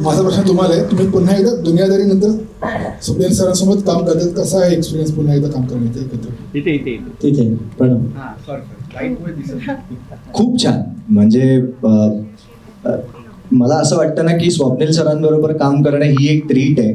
माझा प्रश्न तुम्हाला आहे, तुम्ही पुन्हा एकदा दुनियादारीनंतर स्वप्नील सरांसोबत काम करतात, कसा आहे एक्सपिरियन्स पुन्हा एकदा काम करण्याचा एकत्र? तिथे खूप छान. म्हणजे मला असं वाटतं ना की स्वप्नील सरांबरोबर काम करणं ही एक ट्रीट आहे.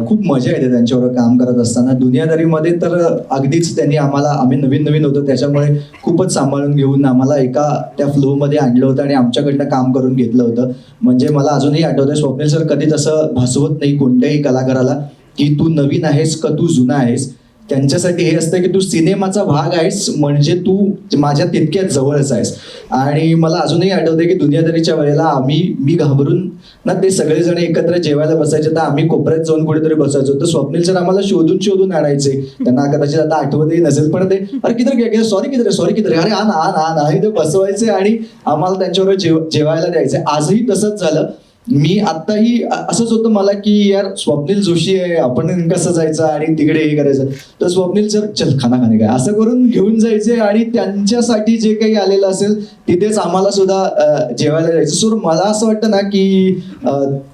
खूप मजा येते त्यांच्याबरोबर काम करत असताना. दुनियादारीमध्ये तर अगदीच त्यांनी आम्ही नवीन होतो त्याच्यामुळे खूपच सांभाळून घेऊन आम्हाला एका त्या फ्लोमध्ये आणलं होतं आणि आमच्याकडनं काम करून घेतलं होतं. म्हणजे मला अजूनही आठवतंय, स्वप्नील सर कधीच असं भासवत नाही कोणत्याही कलाकाराला की तू नवीन आहेस का तू जुना आहेस. त्यांच्यासाठी हे असतं की तू सिनेमाचा भाग आहेस म्हणजे तू माझ्या तितक्याच जवळच आहेस. आणि मला अजूनही आठवतंय की दुनियादारीच्या वेळेला मी घाबरून ना ते सगळेजण एकत्र जेवायला बसायचे, तर आम्ही कोपऱ्यात जाऊन कुठेतरी बसायचो. तर स्वप्नील सर आम्हाला शोधून आणायचे. त्यांना कदाचित आता आठवतही नसेल, पण ते अरे किधर सॉरी किधर अरे हा ते बसवायचे आणि आम्हाला त्यांच्याबरोबर जेवायला द्यायचे. आजही तसंच झालं. मी आत्ताही असंच होतं मला की यार स्वप्नील जोशी आहे, आपण कसं जायचं आणि तिकडे हे करायचं. तर स्वप्नील सर चल खाना खाणे काय असं करून घेऊन जायचे आणि त्यांच्यासाठी जे काही आलेलं असेल तिथेच आम्हाला सुद्धा जेवायला जायचं. सो मला असं वाटतं ना की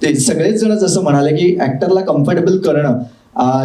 ते सगळेच जण जसं म्हणाले की ऍक्टरला कम्फर्टेबल करणं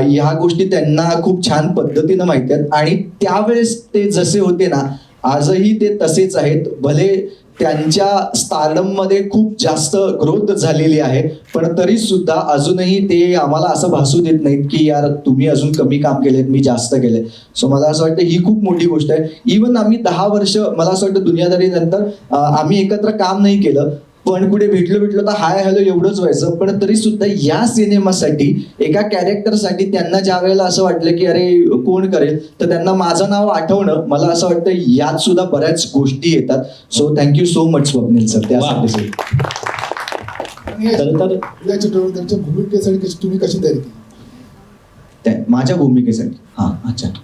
ह्या गोष्टी त्यांना खूप छान पद्धतीनं माहिती आहेत. आणि त्यावेळेस ते जसे होते ना आजही ते तसेच आहेत. भले त्यांच्या स्टारडम मध्ये खूप जास्त ग्रोथ झालेली आहे, पण तरी सुद्धा अजूनही ते आम्हाला असं भासू देत नाहीत की यार तुम्ही अजून कमी काम केलेत, मी जास्त केले. सो मला असं वाटतं ही खूप मोठी गोष्ट आहे. इव्हन आम्ही 10 वर्ष मला असं वाटतं दुनियादारी नंतर आम्ही एकत्र काम नाही केलं, पण कुठे भेटलो तर हाय हॅलो एवढंच व्हायचं. पण तरी सुद्धा या सिनेमासाठी एका कॅरेक्टरसाठी त्यांना ज्या वेळेला असं वाटलं की अरे कोण करेल, तर त्यांना माझं नाव आठवणं, मला असं वाटतं यात सुद्धा बऱ्याच गोष्टी येतात. So thank you so much Swapnil sir त्यासाठी. या चित्रपटात त्यांच्या भूमिकेसाठी तुम्ही कशी तयारी केली? माझ्या भूमिकेसाठी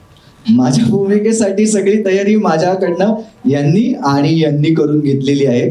माझ्या भूमिकेसाठी सगळी तयारी माझ्याकडनं यांनी करून घेतलेली आहे.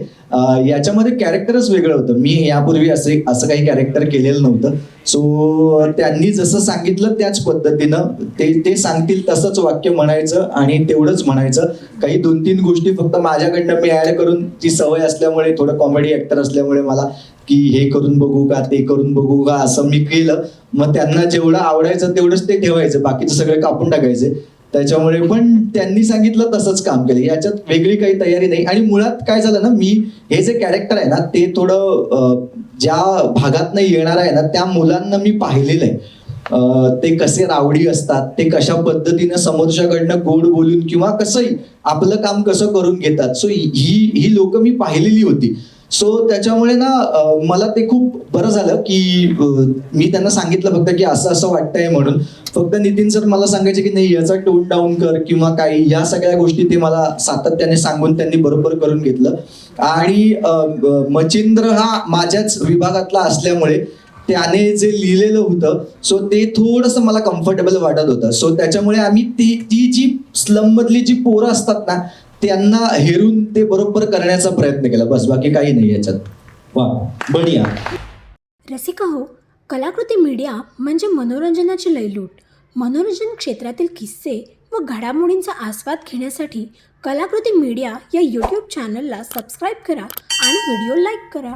याच्यामध्ये कॅरेक्टरच वेगळं होतं. मी यापूर्वी असं काही कॅरेक्टर केलेलं नव्हतं. सो त्यांनी जसं सांगितलं त्याच पद्धतीनं ते सांगतील तसंच वाक्य म्हणायचं आणि तेवढंच म्हणायचं. काही 2-3 गोष्टी फक्त माझ्याकडनं मी ऍड करून, ती सवय असल्यामुळे, थोडं कॉमेडी ऍक्टर असल्यामुळे मला की हे करून बघू का ते करून बघू का असं मी केलं. मग त्यांना जेवढं आवडायचं तेवढंच ते ठेवायचं, बाकीचं सगळं कापून टाकायचे. त्याच्यामुळे पण त्यांनी सांगितलं तसंच काम केलं. याच्यात वेगळी काही तयारी नाही. आणि मुळात काय झालं ना, मी हे जे कॅरेक्टर आहे ना ते थोडं ज्या भागातनं येणार आहे ना त्या मुलांना मी पाहिलेलं आहे. ते कसे रावडी असतात, ते कशा पद्धतीनं समोरच्याकडनं गोड बोलून किंवा कसंही आपलं काम कसं करून घेतात. सो ही लोक मी पाहिलेली होती. सो त्याच्यामुळे ना मला ते खूप बरं झालं की मी त्यांना सांगितलं फक्त की असं वाटतंय म्हणून. फक्त नितीन सर मला सांगायचे की नाही याचा टोन डाऊन कर किंवा काही, या सगळ्या गोष्टी ते मला सातत्याने सांगून त्यांनी बरोबर करून घेतलं. आणि मचिंद्र हा माझ्याच विभागातला असल्यामुळे त्याने जे लिहिलेलं होतं सो ते थोडंसं मला कम्फर्टेबल वाटत होतं. सो त्याच्यामुळे आम्ही ती जी स्लम मधली जी पोरं असतात ना त्यांना हेरून ते बरोबर करण्याचा प्रयत्न केला, बस बाकी काही नाही याच्यात. वा बढिया. रसिका हो, कलाकृती मीडिया म्हणजे मनोरंजनाची लयलूट. मनोरंजन क्षेत्रातील किस्से व घडामोडींचा आस्वाद घेण्यासाठी कलाकृती मीडिया या यूट्यूब चॅनलला सबस्क्राईब करा आणि व्हिडिओ लाईक करा.